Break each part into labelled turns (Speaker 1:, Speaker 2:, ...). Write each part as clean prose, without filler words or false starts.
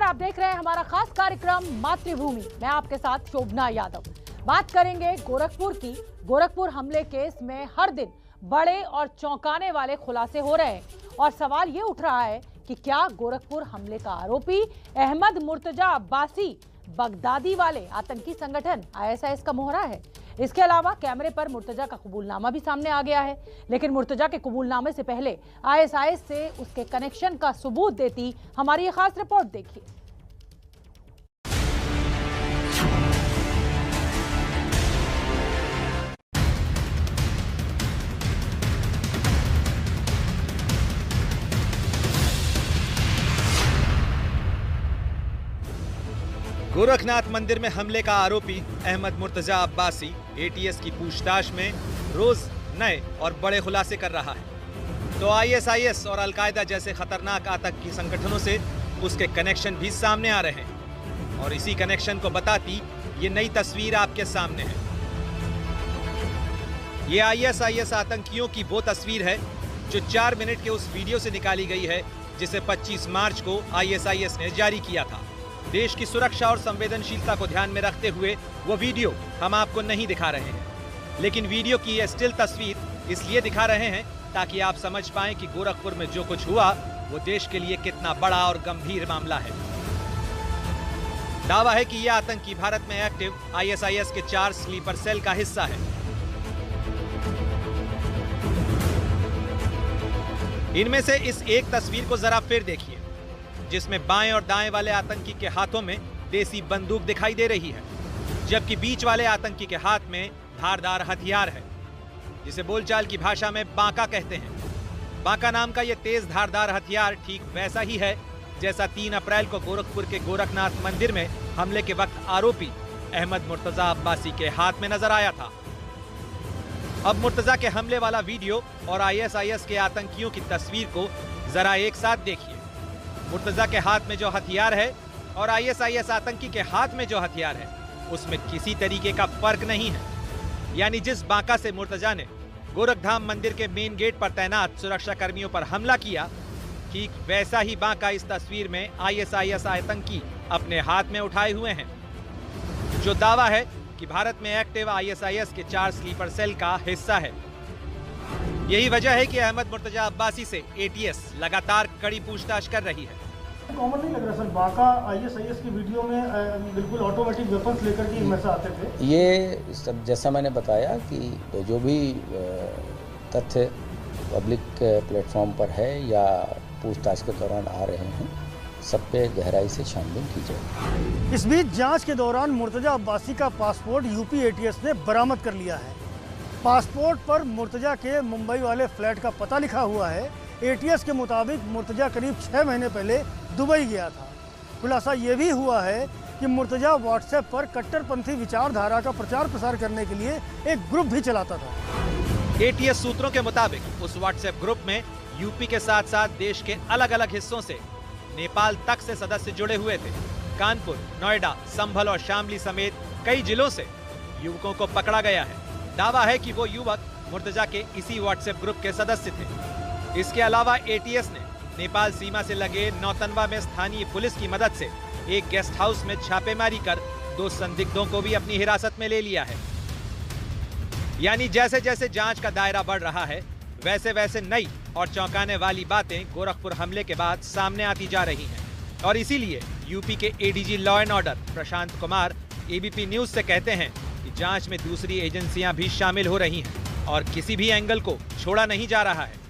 Speaker 1: आप देख रहे हैं हमारा खास कार्यक्रम मातृभूमि। मैं आपके साथ शोभना यादव। बात करेंगे गोरखपुर की। गोरखपुर हमले केस में हर दिन बड़े और चौंकाने वाले खुलासे हो रहे हैं और सवाल ये उठ रहा है कि क्या गोरखपुर हमले का आरोपी अहमद मुर्तजा अब्बासी बगदादी वाले आतंकी संगठन आईएसआईएस का मोहरा है। इसके अलावा कैमरे पर मुर्तजा का कबूलनामा भी सामने आ गया है, लेकिन मुर्तजा के कबूलनामे से पहले आईएसआईएस से उसके कनेक्शन का सबूत देती हमारी ये खास रिपोर्ट देखिए।
Speaker 2: गोरखनाथ मंदिर में हमले का आरोपी अहमद मुर्तजा अब्बासी एटीएस की पूछताछ में रोज नए और बड़े खुलासे कर रहा है। तो आईएसआईएस और अलकायदा जैसे खतरनाक आतंकी संगठनों से उसके कनेक्शन भी सामने आ रहे हैं और इसी कनेक्शन को बताती ये नई तस्वीर आपके सामने है। ये आईएसआईएस आतंकियों की वो तस्वीर है जो 4 मिनट के उस वीडियो से निकाली गई है जिसे 25 मार्च को आईएसआईएस ने जारी किया था। देश की सुरक्षा और संवेदनशीलता को ध्यान में रखते हुए वो वीडियो हम आपको नहीं दिखा रहे हैं, लेकिन वीडियो की ये स्टिल तस्वीर इसलिए दिखा रहे हैं ताकि आप समझ पाएं कि गोरखपुर में जो कुछ हुआ वो देश के लिए कितना बड़ा और गंभीर मामला है। दावा है कि यह आतंकी भारत में एक्टिव आईएसआईएस के 4 स्लीपर सेल का हिस्सा है। इनमें से इस एक तस्वीर को जरा फिर देखिए, जिसमें बाएं और दाएं वाले आतंकी के हाथों में देसी बंदूक दिखाई दे रही है, जबकि बीच वाले आतंकी के हाथ में धारदार हथियार है, जिसे बोलचाल की भाषा में बांका कहते हैं। बांका नाम का यह तेज धारदार हथियार ठीक वैसा ही है जैसा 3 अप्रैल को गोरखपुर के गोरखनाथ मंदिर में हमले के वक्त आरोपी अहमद मुर्तजा अब्बासी के हाथ में नजर आया था। अब मुर्तजा के हमले वाला वीडियो और आईएसआईएस के आतंकियों की तस्वीर को जरा एक साथ देखिए। मुर्तजा के हाथ में जो हथियार है और आईएसआईएस आतंकी के हाथ में जो हथियार है उसमें किसी तरीके का फर्क नहीं है। यानी जिस बांका से मुर्तजा ने गोरखधाम मंदिर के मेन गेट पर तैनात सुरक्षा कर्मियों पर हमला किया, ठीक वैसा ही बांका इस तस्वीर में आईएसआईएस आतंकी अपने हाथ में उठाए हुए हैं, जो दावा है कि भारत में एक्टिव आईएसआईएस के 4 स्लीपर सेल का हिस्सा है। यही वजह है कि अहमद मुर्तजा अब्बासी से एटीएस लगातार कड़ी पूछताछ कर रही है।
Speaker 3: कॉमन नहीं लग रहा सर, बांका आईएसआईएस की वीडियो में बिल्कुल ऑटोमेटिक वेपन्स लेकर के हमेशा आते थे।
Speaker 4: ये सब जैसा मैंने बताया कि जो भी तथ्य पब्लिक प्लेटफॉर्म पर है या पूछताछ के दौरान आ रहे हैं, सब पे गहराई से छानबीन की जाए।
Speaker 3: इस बीच जांच के दौरान मुर्तजा अब्बासी का पासपोर्ट यूपी एटीएस ने बरामद कर लिया है। पासपोर्ट पर मुर्तजा के मुंबई वाले फ्लैट का पता लिखा हुआ है। एटीएस के मुताबिक मुर्तजा करीब 6 महीने पहले दुबई गया था। खुलासा ये भी हुआ है कि मुर्तजा व्हाट्सएप पर कट्टरपंथी विचारधारा का प्रचार प्रसार करने के लिए एक ग्रुप भी चलाता था।
Speaker 2: एटीएस सूत्रों के मुताबिक उस व्हाट्सएप ग्रुप में यूपी के साथ साथ देश के अलग अलग हिस्सों से नेपाल तक से सदस्य जुड़े हुए थे। कानपुर, नोएडा, संभल और शामली समेत कई जिलों से युवकों को पकड़ा गया है। दावा है कि वो युवक मुर्तजा के इसी व्हाट्सएप ग्रुप के सदस्य थे। इसके अलावा एटीएस ने नेपाल सीमा से लगे नौतनवा में स्थानीय पुलिस की मदद से एक गेस्ट हाउस में छापेमारी कर 2 संदिग्धों को भी अपनी हिरासत में ले लिया है। यानी जैसे जैसे जांच का दायरा बढ़ रहा है, वैसे वैसे नई और चौंकाने वाली बातें गोरखपुर हमले के बाद सामने आती जा रही हैं। और इसीलिए यूपी के ADG law and order Prashant Kumar ABP news से कहते हैं कि जांच में दूसरी एजेंसियां भी शामिल हो रही हैं और किसी भी एंगल को छोड़ा नहीं जा रहा है।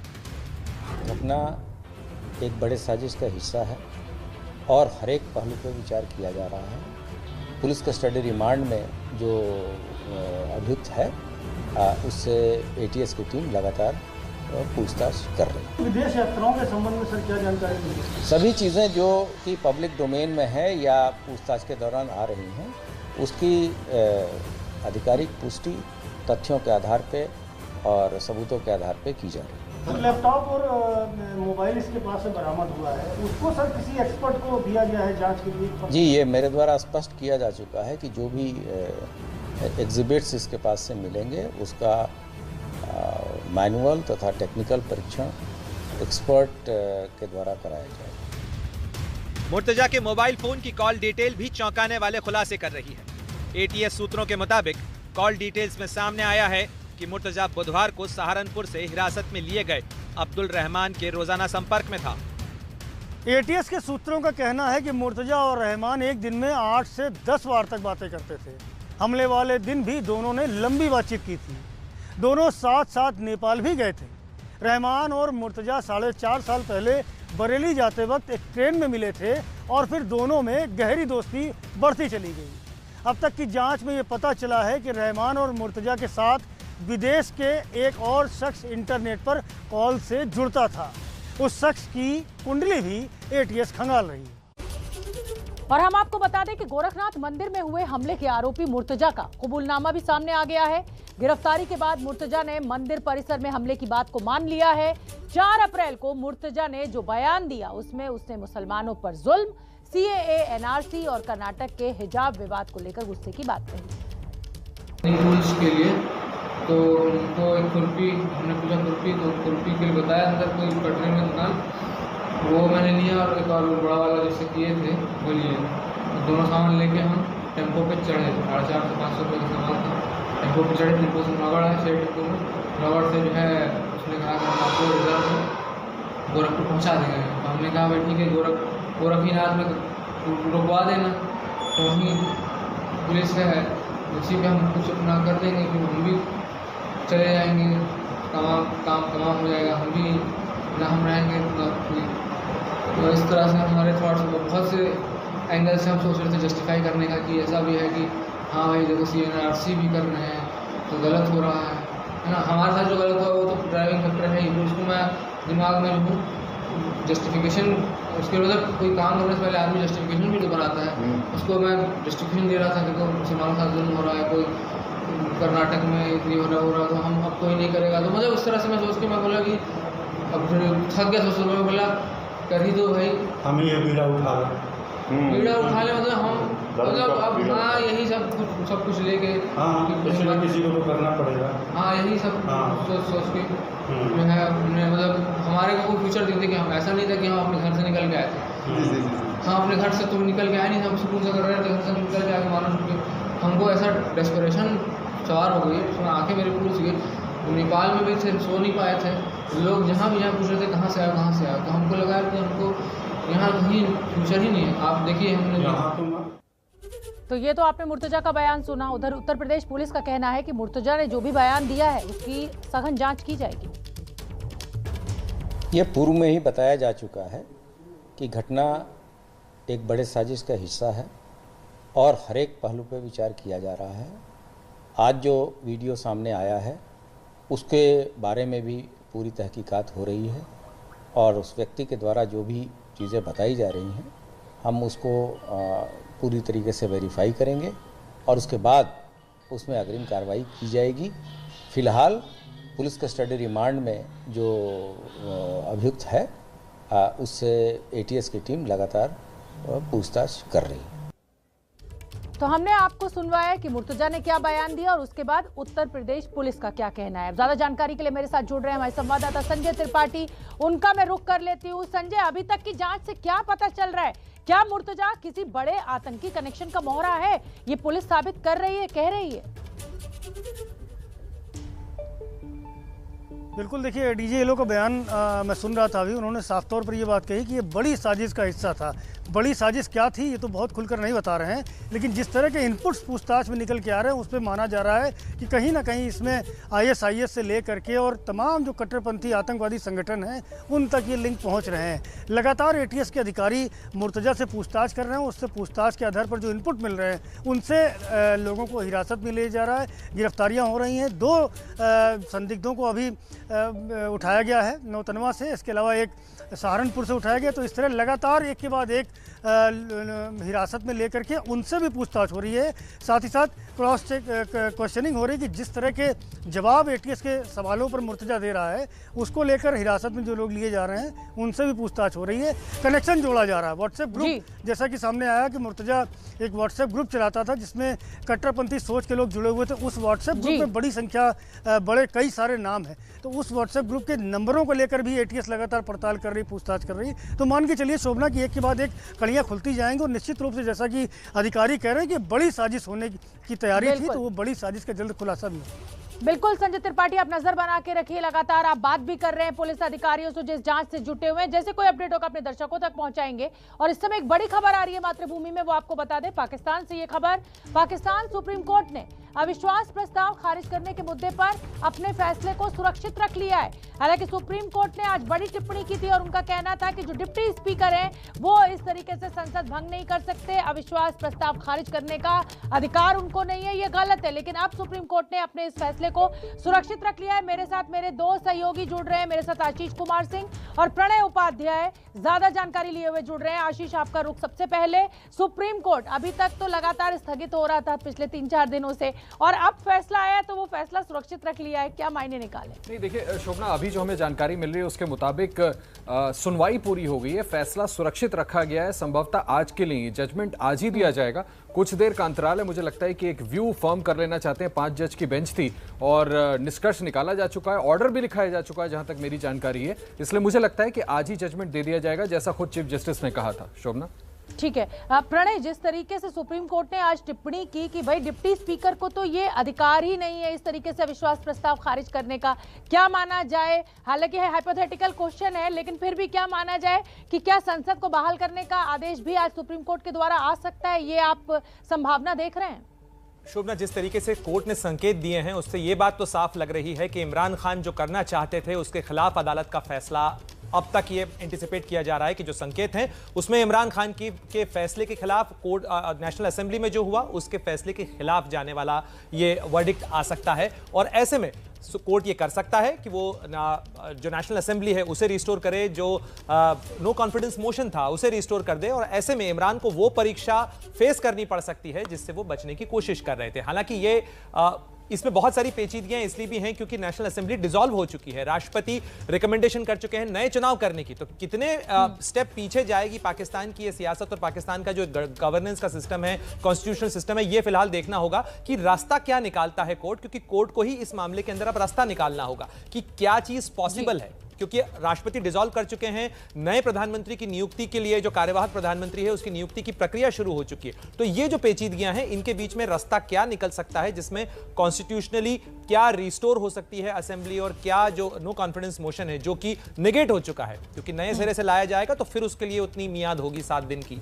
Speaker 4: घटना एक बड़े साजिश का हिस्सा है और हर एक पहलू पर विचार किया जा रहा है। पुलिस कस्टडी रिमांड में जो अभियुक्त है उससे एटीएस की टीम लगातार पूछताछ कर रही है।
Speaker 3: विदेश यात्राओं के संबंध में सर क्या जानकारी मिली?
Speaker 4: सभी चीज़ें जो कि पब्लिक डोमेन में है या पूछताछ के दौरान आ रही हैं, उसकी आधिकारिक पुष्टि तथ्यों के आधार पे और सबूतों के आधार पे की जा रही है।
Speaker 3: लैपटॉप और मोबाइल इसके पास से बरामद हुआ है, उसको सर किसी एक्सपर्ट को दिया गया है जांच के लिए?
Speaker 4: जी, ये मेरे द्वारा स्पष्ट किया जा चुका है कि जो भी एग्जिबिट्स इसके पास से मिलेंगे उसका मैनुअल तथा टेक्निकल परीक्षण एक्सपर्ट के द्वारा कराया जाएगा।
Speaker 2: मुर्तजा के मोबाइल फोन की कॉल डिटेल भी चौंकाने वाले खुलासे कर रही है। एटीएस सूत्रों के मुताबिक कॉल डिटेल्स में सामने आया है कि मुर्तजा बुधवार को सहारनपुर से हिरासत में लिए गए अब्दुल रहमान के रोजाना संपर्क में था।
Speaker 3: एटीएस के सूत्रों का कहना है कि मुर्तजा और रहमान एक दिन में 8 से 10 बार तक बातें करते थे। हमले वाले दिन भी दोनों ने लंबी बातचीत की थी। दोनों साथ साथ नेपाल भी गए थे। रहमान और मुर्तजा 4.5 साल पहले बरेली जाते वक्त एक ट्रेन में मिले थे और फिर दोनों में गहरी दोस्ती बढ़ती चली गई। अब तक की जांच में ये पता चला है कि रहमान और मुर्तजा के साथ विदेश के एक और शख्स इंटरनेट पर कॉल से जुड़ता था। उस शख्स की कुंडली भी एटीएस खंगाल रही है।
Speaker 1: और हम आपको बता दें कि गोरखनाथ मंदिर में हुए हमले के आरोपी मुर्तजा का कबूलनामा भी सामने आ गया है। गिरफ्तारी के बाद मुर्तजा ने मंदिर परिसर में हमले की बात को मान लिया है। 4 अप्रैल को मुर्तजा ने जो बयान दिया उसमें उसने मुसलमानों पर जुल्म, सीएए, एनआरसी और कर्नाटक के हिजाब विवाद को लेकर गुस्से की बात कही।
Speaker 5: पुलिस के लिए तो उनको एक खुरपी, हमने पूछा खुरपी, तो खुरपी के लिए बताया अंदर कोई कटरे में दुकान, वो मैंने लिया और एक और बड़ा वाला जैसे किए थे वो लिए। तो दोनों सामान लेके हम टेम्पो पे चढ़े। 450 से 500 रुपये का सामान था। टेम्पो पे चढ़े। टेम्पो से नगड़ है, शेर टेम्पो में नगड़ से जो है उसने कहा कि हम आपको रिजर्व में गोरखपुर पहुँचा देंगे। तो हमने कहा भाई ठीक है, गोरखनाथ में रुकवा देना। तो वहीं पुलिस है, उसी पे हम कुछ अपना कर देंगे कि हम भी चले जाएंगे, काम तमाम हो जाएगा, हम भी ना हम रहेंगे ना। तो इस तरह से हमारे थॉट्स बहुत से एंगल से हम सोच रहे थे जस्टिफाई करने का कि ऐसा भी है कि हाँ भाई देखो CNRC भी कर रहे हैं तो गलत हो रहा है ना। हमारे साथ जो गलत हुआ वो तो ड्राइविंग फैक्टर है ही, तो उसको मैं दिमाग में जो जस्टिफिकेशन, उसके मतलब कोई काम करने से पहले आदमी जस्टिफिकेशन भी तो बनाता है, उसको मैं जस्टिफिकेशन दे रहा था। देखो मुसलमानों के साथ जुल्म हो रहा है, कोई कर्नाटक में इतनी हो रहा तो हम अब कोई नहीं करेगा। तो मुझे उस तरह से मैं सोच के मैं बोला कि अब फिर थक गया सोच में, बोला कर ही दो भाई,
Speaker 6: हम ही बीड़ा उठा ले
Speaker 5: मतलब हम मतलब अब हाँ यही सब कुछ लेके
Speaker 6: किसी को तो करना पड़ेगा।
Speaker 5: हाँ यही सब सोच के जो है मतलब हमारे को कोई फ्यूचर दिखते कि हम ऐसा नहीं था कि हम अपने घर से निकल के आए थे। हाँ अपने घर से तुम निकल के आए नहीं, हम सुकून से कर रहे थे, घर से निकल के आके मानो हमको ऐसा डेस्परेशन सवार हो गई, उसमें आंखें मेरी पूछ गई। नेपाल में भी थे, सो नहीं पाए थे लोग, जहाँ भी यहाँ पूछ रहे थे कहाँ से आए, तो हमको लगा कि हमको यहाँ कहीं फ्यूचर ही नहीं है। आप देखिए हमने
Speaker 1: तो ये तो आपने मुर्तजा का बयान सुना। उधर उत्तर प्रदेश पुलिस का कहना है कि मुर्तजा ने जो भी बयान दिया है उसकी सघन जांच की जाएगी।
Speaker 4: ये पूर्व में ही बताया जा चुका है कि घटना एक बड़े साजिश का हिस्सा है और हर एक पहलू पर विचार किया जा रहा है। आज जो वीडियो सामने आया है उसके बारे में भी पूरी तहकीकात हो रही है और उस व्यक्ति के द्वारा जो भी चीज़ें बताई जा रही हैं हम उसको पूरी तरीके से वेरीफाई करेंगे और उसके बाद उसमें अग्रिम कार्रवाई की जाएगी। फ़िलहाल पुलिस कस्टडी रिमांड में जो अभियुक्त है उससे एटीएस की टीम लगातार पूछताछ कर रही है।
Speaker 1: तो हमने आपको सुनवाया कि मुर्तजा ने क्या बयान दिया और उसके बाद उत्तर प्रदेश पुलिस का क्या कहना है। ज्यादा जानकारी के लिए मेरे साथ जुड़ रहे हैं हमारे संवाददाता संजय त्रिपाठी, उनका मैं रुख कर लेती हूँ। संजय, अभी तक की जांच से क्या पता चल रहा है? क्या मुर्तजा किसी बड़े आतंकी कनेक्शन का मोहरा है? ये पुलिस साबित कर रही है, कह रही है?
Speaker 3: बिल्कुल, देखिए डीजे येलो का बयान मैं सुन रहा था अभी। उन्होंने साफ तौर पर ये बात कही कि ये बड़ी साजिश का हिस्सा था। बड़ी साजिश क्या थी ये तो बहुत खुलकर नहीं बता रहे हैं, लेकिन जिस तरह के इनपुट्स पूछताछ में निकल के आ रहे हैं उस पर माना जा रहा है कि कहीं ना कहीं इसमें ISIS से ले करके और तमाम जो कट्टरपंथी आतंकवादी संगठन हैं उन तक ये लिंक पहुंच रहे हैं। लगातार ATS के अधिकारी मुर्तजा से पूछताछ कर रहे हैं। उससे पूछताछ के आधार पर जो इनपुट मिल रहे हैं उनसे लोगों को हिरासत में ले जा रहा है, गिरफ्तारियाँ हो रही हैं। 2 संदिग्धों को अभी उठाया गया है नौतनवा से, इसके अलावा एक सहारनपुर से उठाया गया। तो इस तरह लगातार एक के बाद एक हिरासत में लेकर के उनसे भी पूछताछ हो रही है। साथ ही साथ क्रॉस चेक क्वेश्चनिंग हो रही है कि जिस तरह के जवाब ATS के सवालों पर मुर्तजा दे रहा है उसको लेकर हिरासत में जो लोग लिए जा रहे हैं उनसे भी पूछताछ हो रही है। कनेक्शन जोड़ा जा रहा है। व्हाट्सएप ग्रुप, जैसा कि सामने आया कि मुर्तजा एक व्हाट्सएप ग्रुप चलाता था जिसमें कट्टरपंथी सोच के लोग जुड़े हुए थे। उस व्हाट्सएप ग्रुप में बड़ी संख्या, कई सारे नाम हैं। तो उस व्हाट्सएप ग्रुप के नंबरों को लेकर भी ATS लगातार पड़ताल कर रही, पूछताछ कर रही। तो मान के चलिए शोभना की एक के बाद एक कड़ियाँ खुलती जाएंगी और निश्चित रूप से जैसा कि अधिकारी कह रहे हैं कि बड़ी साजिश होने की तैयारी थी, तो वो बड़ी साजिश का जल्द खुलासा भी हो।
Speaker 1: बिल्कुल संजय त्रिपाठी, आप नजर बना के रखिए, लगातार आप बात भी कर रहे हैं पुलिस अधिकारियों से जिस जांच से जुटे हुए हैं। जैसे कोई अपडेट होगा अपने दर्शकों तक पहुंचाएंगे। और इस समय एक बड़ी खबर आ रही है मातृभूमि में, वो आपको बता दें पाकिस्तान से ये खबर। पाकिस्तान सुप्रीम कोर्ट ने अविश्वास प्रस्ताव खारिज करने के मुद्दे पर अपने फैसले को सुरक्षित रख लिया है। हालांकि सुप्रीम कोर्ट ने आज बड़ी टिप्पणी की थी और उनका कहना था कि जो डिप्टी स्पीकर हैं वो इस तरीके से संसद भंग नहीं कर सकते, अविश्वास प्रस्ताव खारिज करने का अधिकार उनको नहीं है, ये गलत है। लेकिन अब सुप्रीम कोर्ट ने अपने इस फैसले को सुरक्षित रख लिया है। मेरे साथ मेरे दो सहयोगी जुड़ रहे हैं, मेरे साथ आशीष कुमार सिंह और प्रणय उपाध्याय ज्यादा जानकारी लिए हुए जुड़ रहे हैं। आशीष, आपका रुख सबसे पहले, सुप्रीम कोर्ट अभी तक तो लगातार स्थगित हो रहा था पिछले 3-4 दिनों से, और अब फैसला आया तो वो फैसला सुरक्षित रख लिया है, क्या मायने निकाले?
Speaker 7: नहीं देखिए शोभना, अभी जो हमें जानकारी मिल रही है उसके मुताबिक सुनवाई पूरी हो गई है, फैसला सुरक्षित रखा गया है। संभवतः आज के लिए जजमेंट आज ही दिया जाएगा, कुछ देर का अंतराल है। मुझे लगता है कि एक व्यू फर्म कर लेना चाहते हैं, 5 जज की बेंच थी और निष्कर्ष निकाला जा चुका है, ऑर्डर भी लिखाया जा चुका है जहां तक मेरी जानकारी है। इसलिए मुझे लगता है कि आज ही जजमेंट दे दिया जाएगा, जैसा खुद चीफ जस्टिस ने कहा था। शोभना,
Speaker 1: ठीक है प्रणय, जिस तरीके से सुप्रीम कोर्ट ने आज टिप्पणी की कि भाई डिप्टी स्पीकर को तो ये अधिकार ही नहीं है इस तरीके से अविश्वास प्रस्ताव खारिज करने का, क्या माना जाए? हालांकि हाइपोथेटिकल क्वेश्चन है, लेकिन फिर भी क्या माना जाए कि क्या संसद को बहाल करने का आदेश भी आज सुप्रीम कोर्ट के द्वारा आ सकता है? ये आप संभावना देख रहे हैं?
Speaker 2: शोभना, जिस तरीके से कोर्ट ने संकेत दिए हैं उससे ये बात तो साफ लग रही है कि इमरान खान जो करना चाहते थे उसके खिलाफ अदालत का फैसला अब तक ये एंटिसिपेट किया जा रहा है कि जो संकेत हैं उसमें इमरान खान के फैसले के खिलाफ कोर्ट नेशनल असेंबली में जो हुआ उसके फैसले के खिलाफ जाने वाला ये वर्डिक्ट आ सकता है। और ऐसे में कोर्ट ये कर सकता है कि वो जो नेशनल असेंबली है उसे रिस्टोर करे, जो नो कॉन्फिडेंस मोशन था उसे रिस्टोर कर दे, और ऐसे में इमरान को वो परीक्षा फेस करनी पड़ सकती है जिससे वो बचने की कोशिश कर रहे थे। हालांकि ये इसमें बहुत सारी पेचीदगियां इसलिए भी हैं क्योंकि नेशनल असेंबली डिसॉल्व हो चुकी है, राष्ट्रपति रिकमेंडेशन कर चुके हैं नए चुनाव करने की। तो कितने स्टेप पीछे जाएगी पाकिस्तान की ये सियासत और पाकिस्तान का जो गवर्नेंस का सिस्टम है, कॉन्स्टिट्यूशनल सिस्टम है, ये फिलहाल देखना होगा कि रास्ता क्या निकालता है कोर्ट, क्योंकि कोर्ट को ही इस मामले के अंदर अब रास्ता निकालना होगा कि क्या चीज पॉसिबल है, क्योंकि राष्ट्रपति डिसॉल्व कर चुके हैं, नए प्रधानमंत्री की नियुक्ति के लिए जो कार्यवाहक प्रधानमंत्री है उसकी नियुक्ति की प्रक्रिया शुरू हो चुकी है। तो ये जो पेचीदगियां हैं इनके बीच में रास्ता क्या निकल सकता है, जिसमें कॉन्स्टिट्यूशनली क्या रिस्टोर हो सकती है असेंबली और क्या जो नो कॉन्फिडेंस मोशन है जो कि नेगेट हो चुका है, क्योंकि नए सिरे से लाया जाएगा तो फिर उसके लिए उतनी मियाद होगी 7 दिन की।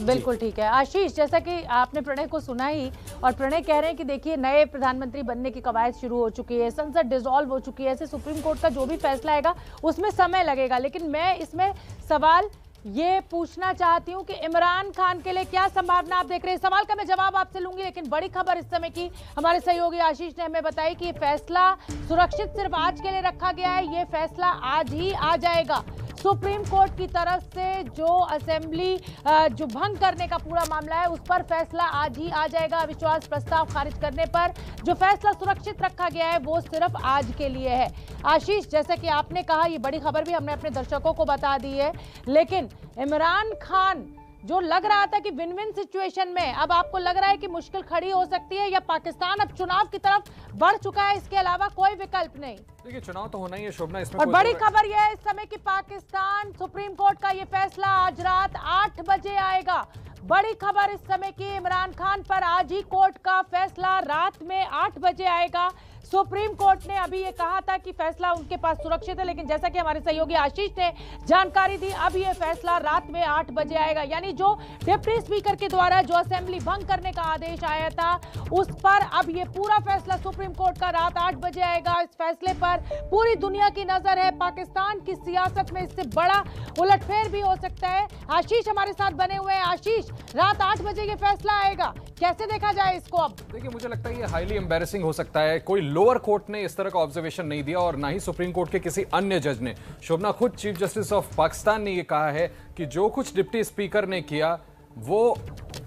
Speaker 1: बिल्कुल ठीक है। आशीष, जैसा कि आपने प्रणय को सुना ही, और प्रणय कह रहे हैं कि देखिए नए प्रधानमंत्री बनने की कवायद शुरू हो चुकी है, संसद डिसॉल्व हो चुकी है, ऐसे सुप्रीम कोर्ट का जो भी फैसला आएगा उसमें समय लगेगा। लेकिन मैं इसमें सवाल ये पूछना चाहती हूँ कि इमरान खान के लिए क्या संभावना आप देख रहे हैं? सवाल का मैं जवाब आपसे लूंगी, लेकिन बड़ी खबर इस समय की हमारे सहयोगी आशीष ने हमें बताई कि ये फैसला सुरक्षित सिर्फ आज के लिए रखा गया है, ये फैसला आज ही आ जाएगा। सुप्रीम कोर्ट की तरफ से जो असेंबली जो भंग करने का पूरा मामला है उस पर फैसला आज ही आ जाएगा। अविश्वास प्रस्ताव खारिज करने पर जो फैसला सुरक्षित रखा गया है वो सिर्फ आज के लिए है। आशीष, जैसा कि आपने कहा, ये बड़ी खबर भी हमने अपने दर्शकों को बता दी है, लेकिन इमरान खान जो लग रहा था कि विन विन सिचुएशन में, अब आपको लग रहा है कि मुश्किल खड़ी हो सकती है, या पाकिस्तान अब चुनाव की तरफ बढ़ चुका है, इसके अलावा कोई विकल्प नहीं?
Speaker 7: देखिए चुनाव तो होना ही है शोभना, इसमें
Speaker 1: और बड़ी खबर यह है इस समय कि पाकिस्तान सुप्रीम कोर्ट का यह फैसला आज रात 8 बजे आएगा। बड़ी खबर इस समय की, इमरान खान पर आज ही कोर्ट का फैसला रात में 8 बजे आएगा। सुप्रीम कोर्ट ने अभी ये कहा था कि फैसला उनके पास सुरक्षित है, लेकिन जैसा कि हमारे सहयोगी आशीष ने जानकारी दी, अब ये फैसला रात में 8 बजे आएगा। यानी जो डिप्टी स्पीकर के द्वारा जो असेंबली भंग करने का आदेश आया था उस पर अब ये पूरा फैसला सुप्रीम कोर्ट का रात 8 बजे आएगा। इस फैसले पर पूरी दुनिया की नजर है, पाकिस्तान की सियासत में इससे बड़ा उलटफेर भी हो सकता है। आशीष हमारे साथ बने हुए हैं। आशीष, रात 8 बजे ये फैसला आएगा, कैसे देखा जाए इसको? अब
Speaker 7: देखिए मुझे लगता है ये हाईली एम्बैरेसिंग हो सकता है। कोई लोअर कोर्ट ने इस तरह का ऑब्जर्वेशन नहीं दिया और ना ही सुप्रीम कोर्ट के किसी अन्य जज ने। शोभना, खुद चीफ जस्टिस ऑफ पाकिस्तान ने यह कहा है कि जो कुछ डिप्टी स्पीकर ने किया वो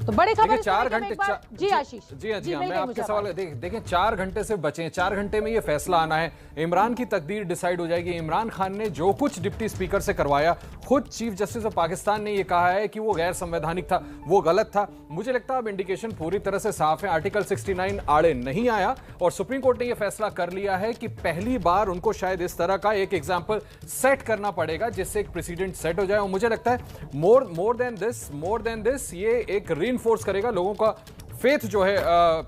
Speaker 1: तो बड़ी खबर
Speaker 7: देखिए 4 घंटे
Speaker 1: जी आशीष
Speaker 7: जी हाँ
Speaker 1: मिल
Speaker 7: मैं
Speaker 1: गई
Speaker 7: आपके
Speaker 1: मुझे
Speaker 7: सवाल देखें 4 घंटे से बचे हैं, 4 घंटे में ये फैसला आना है, इमरान की तकदीर डिसाइड हो जाएगी। इमरान खान ने जो कुछ डिप्टी स्पीकर से करवाया, खुद चीफ जस्टिस ऑफ पाकिस्तान ने ये कहा है कि वो गैर संवैधानिक था, वो गलत था। मुझे लगता है अब इंडिकेशन पूरी तरह से साफ है, आर्टिकल 69 आड़े नहीं आया और सुप्रीम कोर्ट ने ये फैसला कर लिया है कि पहली बार उनको शायद इस तरह का एक एग्जाम्पल सेट करना पड़ेगा जिससे एक प्रेसिडेंट सेट हो जाए। और मुझे लगता है मोर देन दिस ये एक रीइंफोर्स करेगा लोगों का फेथ जो है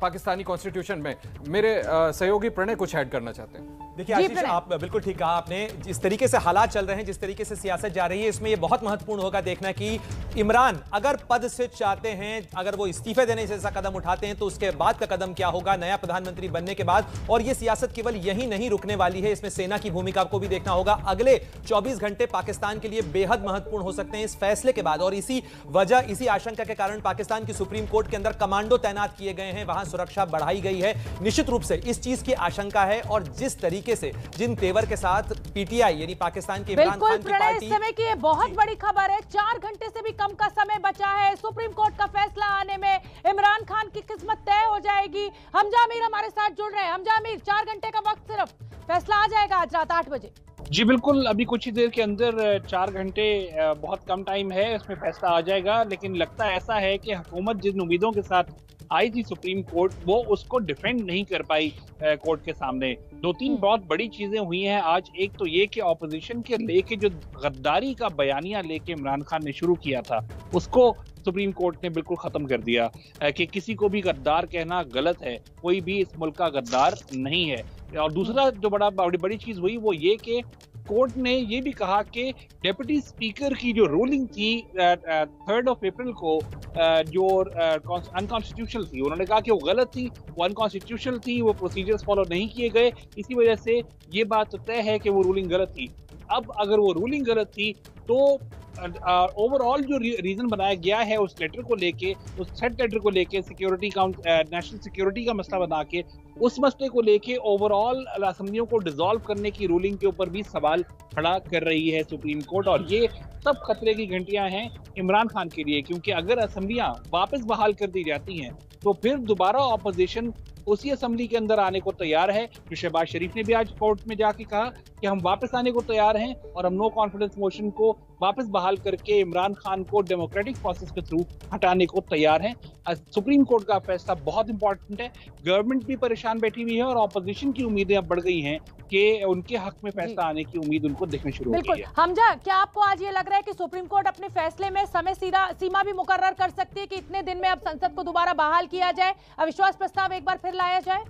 Speaker 7: पाकिस्तानी कॉन्स्टिट्यूशन में। मेरे सहयोगी प्रणय कुछ ऐड करना चाहते हैं।
Speaker 2: देखिए आशीष, आप बिल्कुल ठीक कहा आपने। जिस तरीके से हालात चल रहे हैं, जिस तरीके से सियासत जा रही है, इसमें यह बहुत महत्वपूर्ण होगा देखना कि इमरान अगर पद से चाहते हैं, अगर वो इस्तीफे देने जैसा कदम उठाते हैं तो उसके बाद का कदम क्या होगा नया प्रधानमंत्री बनने के बाद। और यह सियासत केवल यही नहीं रुकने वाली है, इसमें सेना की भूमिका को भी देखना होगा। अगले 24 घंटे पाकिस्तान के लिए बेहद महत्वपूर्ण हो सकते हैं इस फैसले के बाद। और इसी वजह, इसी आशंका के कारण पाकिस्तान की सुप्रीम कोर्ट के अंदर कमांडो तैनात किए गए हैं, वहां सुरक्षा बढ़ाई गई है। निश्चित रूप से इस चीज की आशंका है और जिस तरीके से, जिन तेवर के साथ पीटीआई यानी पाकिस्तान के इमरान खान की पार्टी,
Speaker 1: इस समय की ये बहुत बड़ी खबर है। 4 घंटे से भी कम का समय बचा है, सुप्रीम कोर्ट का फैसला आने में इमरान खान की किस्मत तय हो जाएगी। हमजा अमीर हमारे साथ जुड़ रहे हैं। हमजा अमीर, 4 घंटे का वक्त, सिर्फ फैसला आ जाएगा आज रात 8 बजे।
Speaker 8: जी बिल्कुल, अभी कुछ ही देर के अंदर 4 घंटे बहुत कम टाइम है, इसमें फैसला आ जाएगा। लेकिन लगता ऐसा है कि हुकूमत जिन उम्मीदों के साथ आई थी सुप्रीम कोर्ट, वो उसको डिफेंड नहीं कर पाई कोर्ट के सामने। 2-3 बहुत बड़ी चीजें हुई हैं आज। एक तो ये कि ऑपोजिशन के लेके जो गद्दारी का बयानिया लेके इमरान खान ने शुरू किया था, उसको सुप्रीम कोर्ट ने बिल्कुल खत्म कर दिया कि किसी को भी गद्दार कहना गलत है, कोई भी इस मुल्क का गद्दार नहीं है। और दूसरा जो बड़ी चीज हुई वो ये कि कोर्ट ने ये भी कहा कि डेप्यूटी स्पीकर की जो रूलिंग थी 3 अप्रैल को जो अनकॉन्स्टिट्यूशनल थी, उन्होंने कहा कि वो गलत थी, वो अनकॉन्स्टिट्यूशनल थी, वो प्रोसीजर्स फॉलो नहीं किए गए। इसी वजह से ये बात तय है कि वो रूलिंग गलत थी। अब अगर वो रूलिंग गलत थी तो ओवरऑल जो रीजन बनाया गया है उस लेटर को लेके, उस थ्रेट लेटर को लेके, सिक्योरिटी नेशनल सिक्योरिटी का मसला बना के, उस मसले को लेके ओवरऑल असेंबलियों को डिसॉल्व करने की रूलिंग के ऊपर भी सवाल खड़ा कर रही है सुप्रीम कोर्ट। और ये सब खतरे की घंटियां हैं इमरान खान के लिए, क्योंकि अगर असेंबलियां वापस बहाल कर दी जाती हैं तो फिर दोबारा ऑपोजिशन उसी असेंबली के अंदर आने को तैयार है। जो शहबाज शरीफ ने भी आज कोर्ट में जाके कहा कि हम वापस आने को तैयार हैं और हम नो कॉन्फिडेंस मोशन को वापस बहाल करके इमरान खान को डेमोक्रेटिक प्रोसेस के थ्रू हटाने को तैयार हैं। सुप्रीम कोर्ट का फैसला बहुत इंपॉर्टेंट है। गवर्नमेंट भी परेशान बैठी हुई है और ऑपोजिशन की उम्मीदें अब बढ़ गई हैं कि उनके हक में फैसला आने की उम्मीद उनको देखने शुरू हो गई है।
Speaker 1: हमजा, क्या आपको आज ये लग रहा है कि सुप्रीम कोर्ट अपने फैसले में समय सीमा भी मुकर्रर कर सकती है कि इतने दिन में अब संसद को दोबारा बहाल किया जाए, अविश्वास प्रस्ताव एक बार फिर लाया जाए?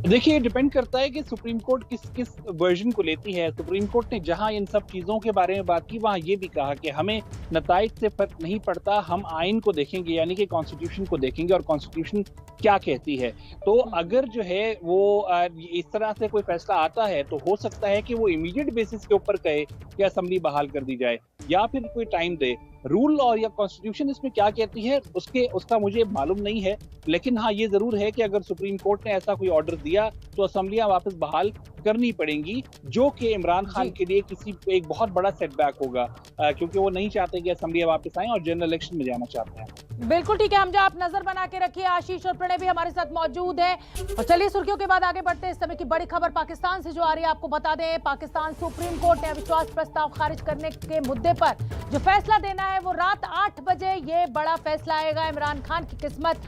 Speaker 8: देखिए, डिपेंड करता है कि सुप्रीम कोर्ट किस वर्जन को लेती है। सुप्रीम कोर्ट ने जहां इन सब चीजों के बारे में बात की, वहां ये भी कहा कि हमें नताइज से फर्क नहीं पड़ता, हम आइन को देखेंगे, यानी कि कॉन्स्टिट्यूशन को देखेंगे और कॉन्स्टिट्यूशन क्या कहती है। तो अगर जो है वो इस तरह से कोई फैसला आता है तो हो सकता है कि वो इमीडिएट बेसिस के ऊपर कहे कि असेंबली बहाल कर दी जाए, या फिर कोई टाइम दे। रूल और या कॉन्स्टिट्यूशन इसमें क्या कहती है उसका मुझे मालूम नहीं है। लेकिन हाँ, ये जरूर है कि अगर सुप्रीम कोर्ट ने ऐसा कोई ऑर्डर दिया तो असेंबलियां वापस बहाल करनी पड़ेंगी, जो कि इमरान खान के लिए एक बहुत बड़ा सेटबैक होगा, क्योंकि वो नहीं चाहते कि असेंबलियां वापस आएं और जनरल इलेक्शन में जाना चाहते हैं।
Speaker 1: बिल्कुल ठीक है हमजा, आप नजर बना के रखिए। आशीष और प्रणय भी हमारे साथ मौजूद है। और चलिए सुर्खियों के बाद आगे बढ़ते हैं। इस समय की बड़ी खबर पाकिस्तान से जो आ रही है, आपको बता दें, पाकिस्तान सुप्रीम कोर्ट ने अविश्वास प्रस्ताव खारिज करने के मुद्दे पर जो फैसला देना है वो रात 8 बजे ये बड़ा फैसला आएगा। इमरान खान की किस्मत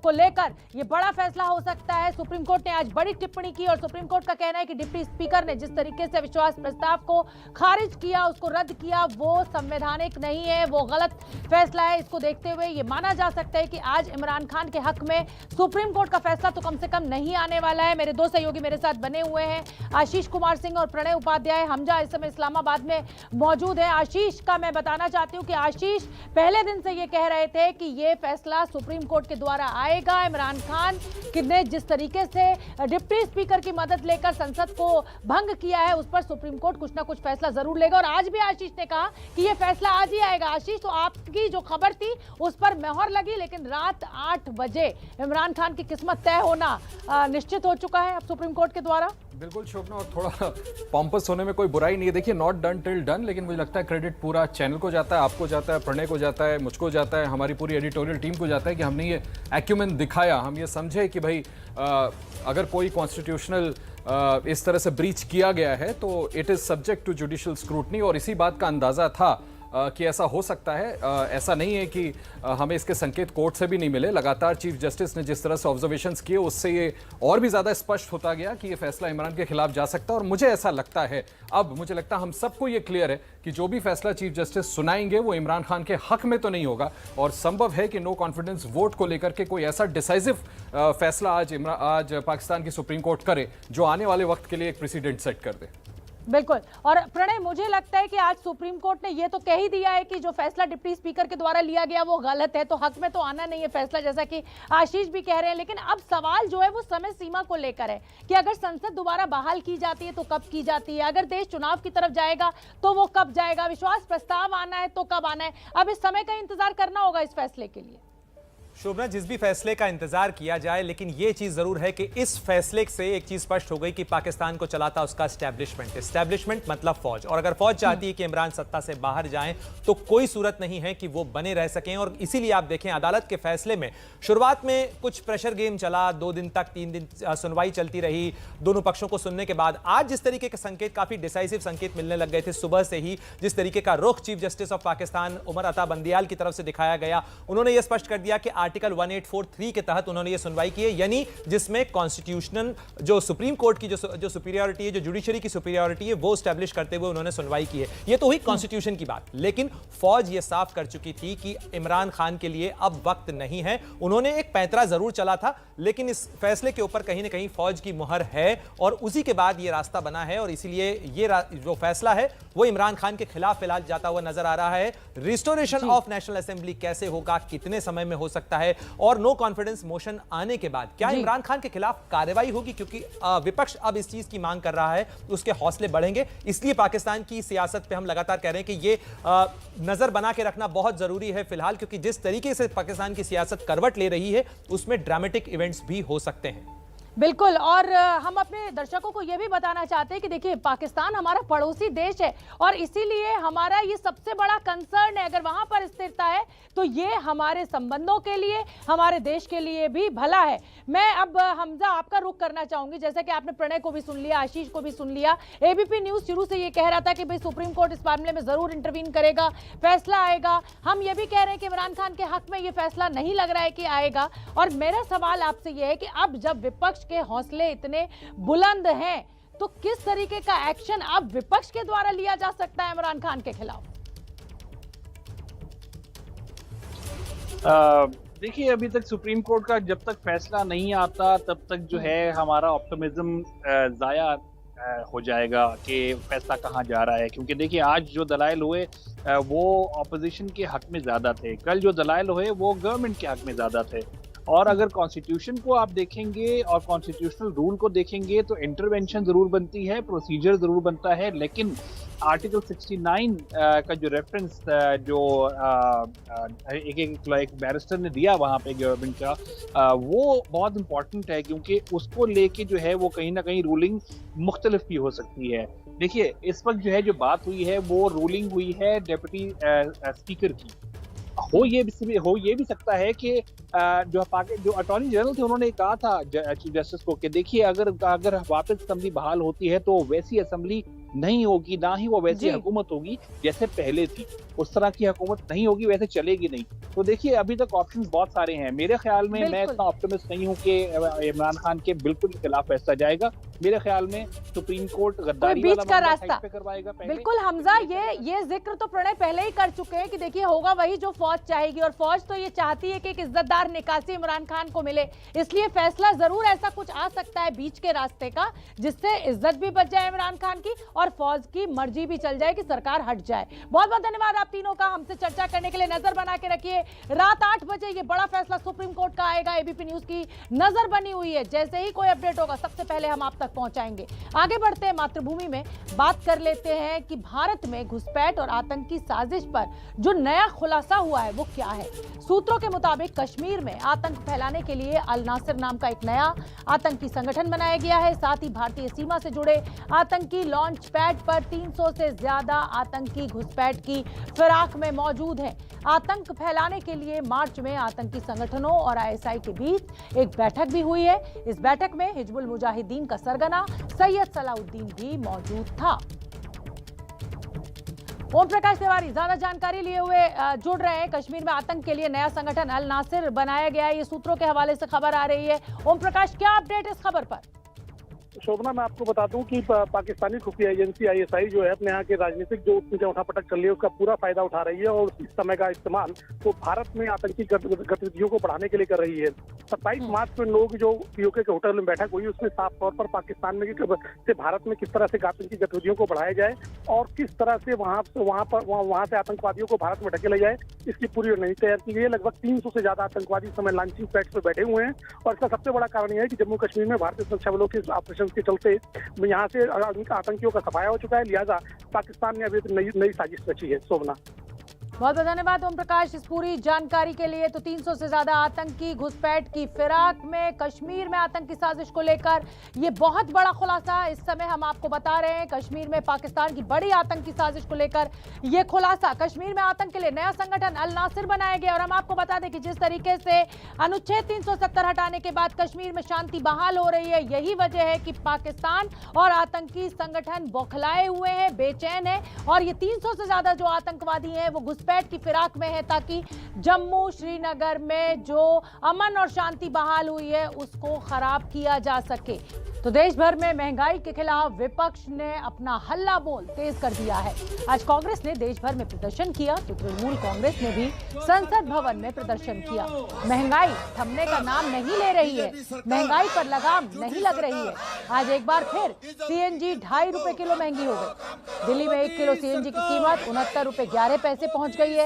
Speaker 1: को लेकर ये बड़ा फैसला हो सकता है। सुप्रीम कोर्ट ने आज बड़ी टिप्पणी की और सुप्रीम कोर्ट का कहना है कि डिप्टी स्पीकर ने जिस तरीके से अविश्वास प्रस्ताव को खारिज किया, उसको रद्द किया, वो संवैधानिक नहीं है, वो गलत फैसला है। इसको देखते हुए ये माना जा सकता है कि आज इमरान खान के हक में सुप्रीम कोर्ट का फैसला तो कम से कम नहीं आने वाला है। मेरे दो सहयोगी मेरे साथ बने हुए हैं, आशीष कुमार सिंह और प्रणय उपाध्याय। हमजा इस समय इस्लामाबाद में मौजूद है। आशीष का मैं बताना चाहती हूँ कि आशीष पहले दिन से ये कह रहे थे कि ये फैसला सुप्रीम कोर्ट के द्वारा आएगा। इमरान खान ने जिस तरीके से डिप्टी स्पीकर की मदद लेकर संसद को भंग किया है, उस पर सुप्रीम कोर्ट कुछ ना कुछ फैसला जरूर लेगा। और आज भी आशीष ने कहा कि ये फैसला आज ही आएगा। आशीष, तो आपकी जो खबर थी उस पर मोहर लगी, लेकिन रात 8 बजे इमरान खान की किस्मत तय होना निश्चित हो चुका है अब सुप्रीम कोर्ट के द्वारा।
Speaker 7: बिल्कुल शोभना, और थोड़ा पॉम्पस होने में कोई बुराई नहीं है। देखिए, नॉट डन टिल डन, लेकिन मुझे लगता है क्रेडिट पूरा चैनल को जाता है, आपको जाता है, प्रणय को जाता है, मुझको जाता है, हमारी पूरी एडिटोरियल टीम को जाता है कि हमने ये एक्यूमेन दिखाया। हम ये समझे कि भाई अगर कोई कॉन्स्टिट्यूशनल इस तरह से ब्रीच किया गया है तो it is subject to judicial scrutiny, और इसी बात का अंदाज़ा था कि ऐसा हो सकता है। ऐसा नहीं है कि हमें इसके संकेत कोर्ट से भी नहीं मिले। लगातार चीफ जस्टिस ने जिस तरह से ऑब्जर्वेशंस किए उससे ये और भी ज़्यादा स्पष्ट होता गया कि ये फैसला इमरान के खिलाफ जा सकता है। और मुझे ऐसा लगता है, अब मुझे लगता है हम सबको ये क्लियर है कि जो भी फैसला चीफ जस्टिस सुनाएंगे वो इमरान खान के हक में तो नहीं होगा, और संभव है कि नो कॉन्फिडेंस वोट को लेकर के कोई ऐसा डिसाइसिव फैसला आज पाकिस्तान की सुप्रीम कोर्ट करे जो आने वाले वक्त के लिए एक प्रेसिडेंट सेट कर दे।
Speaker 1: बिल्कुल। और प्रणय, मुझे लगता है कि आज सुप्रीम कोर्ट ने ये तो कह ही दिया है कि जो फैसला डिप्टी स्पीकर के द्वारा लिया गया वो गलत है, तो हक में तो आना नहीं है फैसला, जैसा कि आशीष भी कह रहे हैं। लेकिन अब सवाल जो है वो समय सीमा को लेकर है कि अगर संसद दोबारा बहाल की जाती है तो कब की जाती है, अगर देश चुनाव की तरफ जाएगा तो वो कब जाएगा, विश्वास प्रस्ताव आना है तो कब आना है। अब इस समय का इंतजार करना होगा इस फैसले के लिए।
Speaker 2: शोभना, जिस भी फैसले का इंतजार किया जाए, लेकिन यह चीज जरूर है कि इस फैसले से एक चीज स्पष्ट हो गई कि पाकिस्तान को चलाता उसका एस्टैब्लिशमेंट मतलब फौज, और अगर फौज चाहती है कि इमरान सत्ता से बाहर जाएं तो कोई सूरत नहीं है कि वो बने रह सकें। और इसीलिए आप देखें अदालत के फैसले में शुरुआत में कुछ प्रेशर गेम चला, 2 दिन तक 3 दिन सुनवाई चलती रही दोनों पक्षों को सुनने के बाद। आज जिस तरीके के संकेत, काफी डिसाइसिव संकेत मिलने लग गए थे सुबह से ही, जिस तरीके का रुख chief justice of Pakistan Umar Ata Bandial की तरफ से दिखाया गया, उन्होंने यह स्पष्ट कर दिया कि आर्टिकल 1843 के तहत उन्होंने ये सुनवाई की है, यानी जिसमें कॉन्स्टिट्यूशनल जो सुप्रीम कोर्ट की जो सुपीरियरिटी है, जो जुडिशरी की सुपीरियरिटी है, वो स्टैब्लिश करते हुए उन्होंने सुनवाई की है। ये तो हुई कॉन्स्टिट्यूशन की बात, लेकिन फौज ये साफ कर चुकी थी कि इमरान खान के लिए अब वक्त नहीं है। उन्होंने एक पैंतरा जरूर चला था, लेकिन इस फैसले के ऊपर कहीं ना कहीं फौज की मुहर है, और उसी के बाद ये रास्ता बना है। और इसीलिए ये जो फैसला है वो इमरान खान के खिलाफ फिलहाल जाता हुआ नजर आ रहा है। रिस्टोरेशन ऑफ नेशनल असेंबली कैसे होगा, कितने समय में हो सकता है, और नो कॉन्फिडेंस मोशन आने के बाद क्या इमरान खान के खिलाफ कार्रवाई होगी, क्योंकि विपक्ष अब इस चीज की मांग कर रहा है, उसके हौसले बढ़ेंगे। इसलिए पाकिस्तान की सियासत पे हम लगातार कह रहे हैं कि ये नजर बना के रखना बहुत जरूरी है फिलहाल, क्योंकि जिस तरीके से पाकिस्तान की सियासत करवट ले रही है उसमें ड्रामेटिक इवेंट्स भी हो सकते हैं।
Speaker 1: बिल्कुल। और हम अपने दर्शकों को यह भी बताना चाहते हैं कि देखिए, पाकिस्तान हमारा पड़ोसी देश है और इसीलिए हमारा ये सबसे बड़ा कंसर्न है। अगर वहां पर स्थिरता है तो ये हमारे संबंधों के लिए, हमारे देश के लिए भी भला है। मैं अब हमजा आपका रुख करना चाहूंगी। जैसा कि आपने प्रणय को भी सुन लिया, आशीष को भी सुन लिया, एबीपी न्यूज शुरू से ये कह रहा था कि भाई सुप्रीम कोर्ट इस मामले में जरूर इंटरवीन करेगा, फैसला आएगा। हम ये भी कह रहे हैं कि इमरान खान के हक में ये फैसला नहीं लग रहा है कि आएगा। और मेरा सवाल आपसे यह है कि अब जब विपक्ष के हौसले इतने बुलंद हैं तो किस तरीके का एक्शन अब विपक्ष के द्वारा लिया जा सकता है इमरान खान के खिलाफ?
Speaker 8: देखिए, अभी तक सुप्रीम कोर्ट का जब तक फैसला नहीं आता तब तक जो है हमारा ऑप्टिमिज्म जाया हो जाएगा कि फैसला कहाँ जा रहा है। क्योंकि देखिए, आज जो दलाइल हुए वो ऑपोजिशन के हक में ज्यादा थे, कल जो दलाइल हुए वो गवर्नमेंट के हक में ज्यादा थे। और अगर कॉन्स्टिट्यूशन को आप देखेंगे और कॉन्स्टिट्यूशनल रूल को देखेंगे तो इंटरवेंशन जरूर बनती है, प्रोसीजर जरूर बनता है, लेकिन आर्टिकल 69 का जो रेफरेंस जो एक बैरिस्टर ने दिया वहाँ पे गवर्नमेंट का, वो बहुत इंपॉर्टेंट है, क्योंकि उसको लेके जो है वो कहीं ना कहीं रूलिंग मुख्तलिफ भी हो सकती है। देखिए, इस वक्त जो है जो बात हुई है वो रूलिंग हुई है डिप्टी स्पीकर की। हो ये भी सकता है कि जो अटॉर्नी जनरल थे उन्होंने कहा था चीफ जस्टिस को कि देखिए, अगर वापस असेंबली बहाल होती है तो वैसी असेंबली नहीं होगी, ना ही वो वैसी हुकूमत होगी जैसे पहले थी, उस तरह की हुकूमत नहीं होगी, वैसे चलेगी नहीं। तो देखिए, अभी तक ऑप्शंस बहुत सारे हैं। मेरे ख्याल में मैं इतना ऑप्टिमिस्ट नहीं हूँ कि इमरान खान के बिल्कुल खिलाफ फैसला जाएगा। मेरे ख्याल में सुप्रीम कोर्ट गद्दारी
Speaker 1: बीच का रास्ता
Speaker 8: पे करवाएगा।
Speaker 1: बिल्कुल हमजा, ये जिक्र तो प्रणय पहले ही कर चुके हैं कि देखिए होगा वही जो फौज चाहेगी, और फौज तो ये चाहती है कि एक इज्जतदार निकासी इमरान खान को मिले। इसलिए फैसला जरूर ऐसा कुछ आ सकता है बीच के रास्ते का, जिससे इज्जत भी बच जाए इमरान खान की और फौज की मर्जी भी चल जाए कि सरकार हट जाए। बहुत बहुत धन्यवाद आप तीनों का हमसे चर्चा करने के लिए। नजर बना के रखिए, रात 8 बजे ये बड़ा फैसला सुप्रीम कोर्ट का आएगा। एबीपी न्यूज की नजर बनी हुई है, जैसे ही कोई अपडेट होगा सबसे पहले हम आप तक पहुंचाएंगे। आगे बढ़ते हैं मातृभूमि में, बात कर लेते हैं कि भारत में घुसपैठ और आतंकी साजिश पर जो नया खुलासा हुआ है वो क्या है। सूत्रों के मुताबिक कश्मीर में आतंक फैलाने के लिए अल नासिर नाम का एक नया आतंकी संगठन बनाया गया है। साथ ही भारतीय सीमा से जुड़े आतंकी लॉन्च पैड पर 300 से ज्यादा आतंकी घुसपैठ की फिराक में मौजूद हैं। आतंक फैलाने के लिए मार्च में आतंकी संगठनों और आईएसआई के बीच एक बैठक भी हुई है। इस बैठक में हिजबुल मुजाहिदीन का सरगना सैयद सलाउद्दीन भी मौजूद था। ओम प्रकाश तिवारी ज्यादा जानकारी लिए हुए जुड़ रहे हैं। कश्मीर में आतंक के लिए नया संगठन अल नासिर बनाया गया है, ये सूत्रों के हवाले से खबर आ रही है। ओम प्रकाश, क्या अपडेट इस खबर पर?
Speaker 9: शोभना, मैं आपको बता दूं कि पाकिस्तानी खुफिया एजेंसी आईएसआई जो है अपने यहाँ के राजनीतिक जो उठापटक कर लिया उसका पूरा फायदा उठा रही है और इस समय का इस्तेमाल वो भारत में आतंकी गतिविधियों को बढ़ाने के लिए कर रही है। 27 मार्च को लोग जो पीओके के होटल में बैठक हुई उसमें साफ तौर पर पाकिस्तान में से भारत में किस तरह से आतंकी गतिविधियों को बढ़ाया जाए और किस तरह से वहाँ से आतंकवादियों को भारत में ढकेला जाए, इसकी पूरी रणनीति तैयार की गई है। लगभग 300 से ज्यादा आतंकवादी इस समय लॉन्चिंग पैड्स पर बैठे हुए हैं और इसका सबसे बड़ा कारण यह है कि जम्मू कश्मीर में भारतीय सुरक्षा बलों के ऑपरेशन के चलते यहाँ से आतंकियों का सफाया हो चुका है, लिहाजा पाकिस्तान ने अभी नई साजिश रची है। शोभना,
Speaker 1: बहुत बहुत धन्यवाद ओम प्रकाश इस पूरी जानकारी के लिए। तो 300 से ज्यादा आतंकी घुसपैठ की फिराक में कश्मीर में आतंकी साजिश को लेकर ये बहुत बड़ा खुलासा इस समय हम आपको बता रहे हैं। कश्मीर में पाकिस्तान की बड़ी आतंकी साजिश को लेकर ये खुलासा, कश्मीर में आतंक के लिए नया संगठन अल नासिर बनाया गया। और हम आपको बता दें कि जिस तरीके से अनुच्छेद 370 हटाने के बाद कश्मीर में शांति बहाल हो रही है, यही वजह है कि पाकिस्तान और आतंकी संगठन बौखलाए हुए हैं, बेचैन है और ये 300 से ज्यादा जो आतंकवादी हैं वो घुसपैठ की फिराक में है ताकि जम्मू श्रीनगर में जो अमन और शांति बहाल हुई है उसको खराब किया जा सके। तो देश भर में महंगाई के खिलाफ विपक्ष ने अपना हल्ला बोल तेज कर दिया है। आज कांग्रेस ने देश भर में प्रदर्शन किया तो तृणमूल कांग्रेस ने भी संसद भवन में प्रदर्शन किया। महंगाई थमने का नाम नहीं ले रही है, महंगाई पर लगाम नहीं लग रही है। आज एक बार फिर सीएनजी 2.5 रुपए किलो महंगी हो गई। दिल्ली में 1 किलो सीएनजी की कीमत 69 रुपए 11 पैसे पहुंच गई है।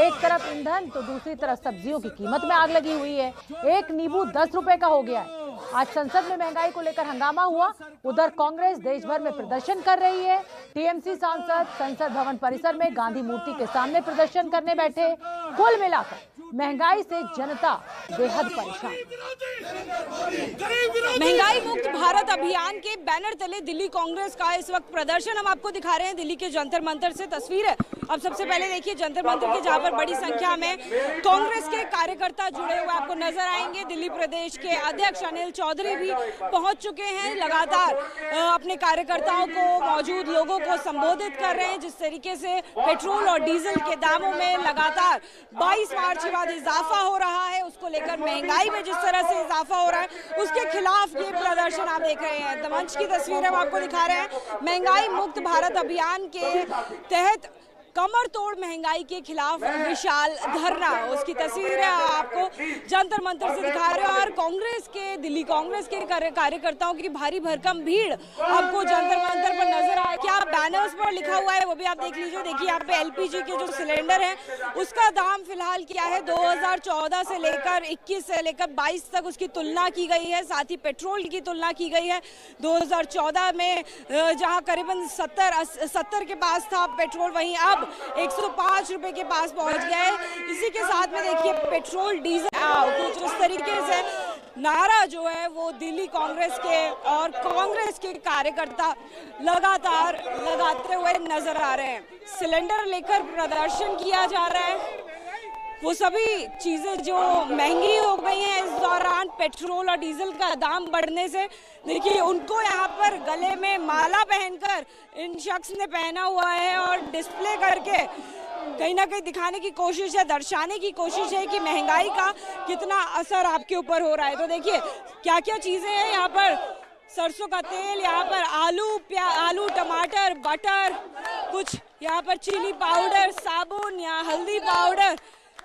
Speaker 1: एक तरफ ईंधन तो दूसरी तरफ सब्जियों की कीमत में आग लगी हुई है। एक नींबू 10 रुपए का हो गया है। आज संसद में महंगाई को लेकर हंगामा हुआ, उधर कांग्रेस देश भर में प्रदर्शन कर रही है। टीएमसी सांसद संसद भवन परिसर में गांधी मूर्ति के सामने प्रदर्शन करने बैठे। कुल मिलाकर महंगाई से जनता बेहद परेशान।
Speaker 10: महंगाई मुक्त भारत अभियान के बैनर तले दिल्ली कांग्रेस का इस वक्त प्रदर्शन हम आपको दिखा रहे हैं। दिल्ली के जंतर मंतर से तस्वीर है। अब सबसे पहले देखिए जंतर मंतर के, जहां पर बड़ी संख्या में कांग्रेस के कार्यकर्ता जुड़े हुए आपको नजर आएंगे। दिल्ली प्रदेश के अध्यक्ष अनिल चौधरी भी पहुंच चुके हैं, लगातार अपने कार्यकर्ताओं को, मौजूद लोगों को संबोधित कर रहे हैं। जिस तरीके से पेट्रोल और डीजल के दामों में लगातार 22 मार्च के बाद इजाफा हो रहा है, उसको लेकर महंगाई में जिस तरह से इजाफा हो रहा है उसके खिलाफ ये प्रदर्शन आप देख रहे हैं। मंच की तस्वीर हम आपको दिखा रहे हैं। महंगाई मुक्त भारत अभियान के तहत कमर तोड़ महंगाई के खिलाफ विशाल धरना, उसकी तस्वीर है आपको जंतर मंतर से दिखा रहे हैं। और कांग्रेस के, दिल्ली कांग्रेस के कार्यकर्ताओं की भारी भरकम भीड़ आपको जंतर मंतर पर नजर आए। क्या बैनर्स पर लिखा हुआ है वो भी आप देख लीजिए। देखिए यहाँ पे एलपीजी के जो सिलेंडर है उसका दाम फिलहाल क्या है, 2014 से लेकर 21 से लेकर 22 तक उसकी तुलना की गई है। साथ ही पेट्रोल की तुलना की गई है। 2014 में जहाँ करीबन 70 के पास था पेट्रोल, वहीं अब 105 रुपए के पास पहुंच गए। इसी के साथ में देखिए पेट्रोल डीजल कुछ इस तरीके से नारा जो है वो दिल्ली कांग्रेस के और कांग्रेस के कार्यकर्ता लगातार लगाते हुए नजर आ रहे हैं। सिलेंडर लेकर प्रदर्शन किया जा रहा है। वो सभी चीजें जो महंगी हो गई हैं इस दौरान पेट्रोल और डीजल का दाम बढ़ने से, देखिए उनको यहाँ पर गले में माला पहनकर इन शख्स ने पहना हुआ है और डिस्प्ले करके कहीं ना कहीं दिखाने की कोशिश है, दर्शाने की कोशिश है कि महंगाई का कितना असर आपके ऊपर हो रहा है। तो देखिए क्या क्या चीजें हैं यहाँ पर, सरसों का तेल, यहाँ पर आलू, टमाटर, बटर, कुछ यहाँ पर चिली पाउडर, साबुन या हल्दी पाउडर,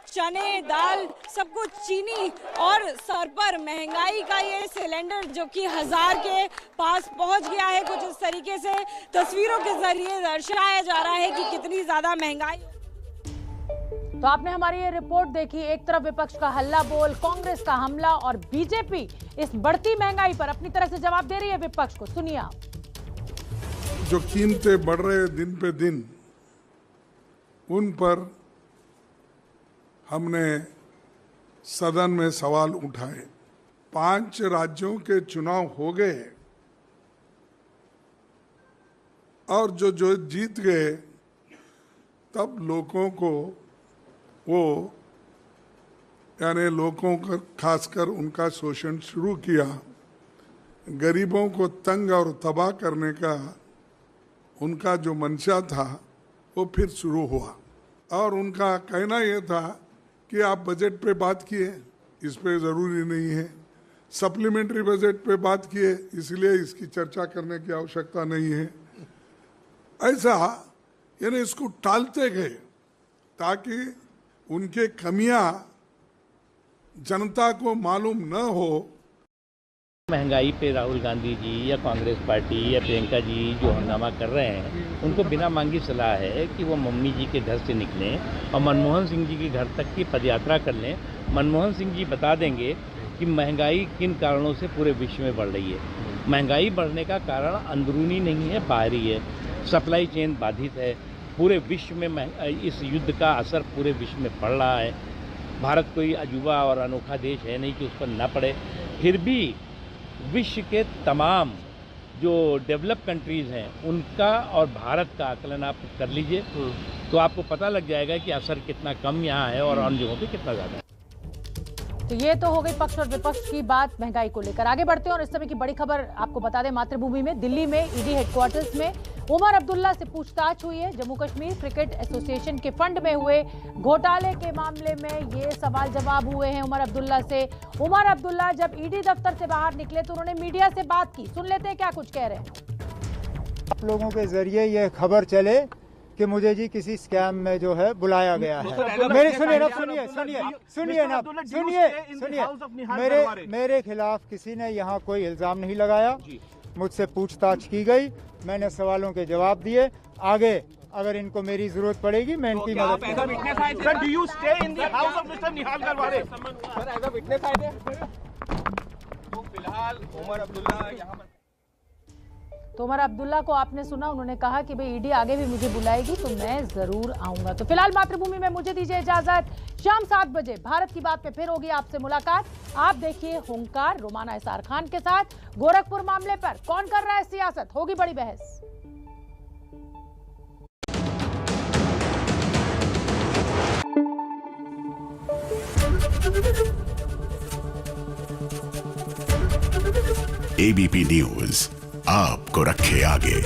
Speaker 10: चने, दाल, सब कुछ, चीनी और सर पर महंगाई का ये सिलेंडर जो कि 1000 के पास पहुंच गया है। कुछ इस तरीके से तस्वीरों के जरिए दर्शाया जा रहा है कि कितनी ज्यादा महंगाई।
Speaker 1: तो आपने हमारी ये रिपोर्ट देखी, एक तरफ विपक्ष का हल्ला बोल, कांग्रेस का हमला और बीजेपी इस बढ़ती महंगाई पर अपनी तरफ से जवाब दे रही है विपक्ष को। सुनिए आप।
Speaker 11: जो कीमतें बढ़ रहे दिन पे दिन, उन पर हमने सदन में सवाल उठाए। 5 राज्यों के चुनाव हो गए और जो जीत गए, तब लोगों को यानी लोगों का खासकर उनका शोषण शुरू किया। गरीबों को तंग और तबाह करने का उनका जो मंशा था वो फिर शुरू हुआ और उनका कहना ये था कि आप बजट पे बात किए, इस पे ज़रूरी नहीं है, सप्लीमेंट्री बजट पे बात किए, इसलिए इसकी चर्चा करने की आवश्यकता नहीं है। ऐसा यानी इसको टालते गए ताकि उनके कमियां जनता को मालूम न हो।
Speaker 12: महंगाई पे राहुल गांधी जी या कांग्रेस पार्टी या प्रियंका जी जो हंगामा कर रहे हैं, उनको बिना मांगी सलाह है कि वो मम्मी जी के घर से निकलें और मनमोहन सिंह जी के घर तक की पदयात्रा कर लें। मनमोहन सिंह जी बता देंगे कि महंगाई किन कारणों से पूरे विश्व में बढ़ रही है। महंगाई बढ़ने का कारण अंदरूनी नहीं है, बाहरी है। सप्लाई चेन बाधित है, पूरे विश्व में इस युद्ध का असर पूरे विश्व में पड़ रहा है। भारत कोई अजूबा और अनोखा देश है नहीं कि उस पर न पड़े। फिर भी विश्व के तमाम जो डेवलप कंट्रीज़ हैं उनका और भारत का आकलन आप कर लीजिए तो आपको पता लग जाएगा कि असर कितना कम यहाँ है और अन्य जगहों पे कितना ज़्यादा है।
Speaker 1: तो ये तो हो गई पक्ष और विपक्ष की बात महंगाई को लेकर। आगे बढ़ते हैं और इस समय की बड़ी खबर आपको बता दें। मातृभूमि में दिल्ली में ईडी हेडक्वार्टर्स में उमर अब्दुल्ला से पूछताछ हुई है। जम्मू कश्मीर क्रिकेट एसोसिएशन के फंड में हुए घोटाले के मामले में ये सवाल जवाब हुए हैं उमर अब्दुल्ला से। उमर अब्दुल्ला जब ईडी दफ्तर से बाहर निकले तो उन्होंने मीडिया से बात की। सुन लेते हैं क्या कुछ कह रहे हैं।
Speaker 13: आप लोगों के जरिए ये खबर चले कि मुझे जी किसी स्कैम में जो है बुलाया गया है। मेरे सुनिए मेरे खिलाफ किसी ने यहाँ कोई इल्जाम नहीं लगाया। मुझसे पूछताछ की गई, मैंने सवालों के जवाब दिए। आगे अगर इनको मेरी जरूरत पड़ेगी मैं इनकी मदद
Speaker 1: तो उमर अब्दुल्ला को आपने सुना, उन्होंने कहा कि भाई ईडी आगे भी मुझे बुलाएगी तो मैं जरूर आऊंगा। तो फिलहाल मातृभूमि में मुझे दीजिए इजाजत। शाम 7 बजे भारत की बात पे फिर होगी आपसे मुलाकात। आप देखिए हुंकार रोमाना एहसार खान के साथ। गोरखपुर मामले पर कौन कर रहा है सियासत, होगी बड़ी बहस।
Speaker 14: एबीपी न्यूज आपको रखे आगे।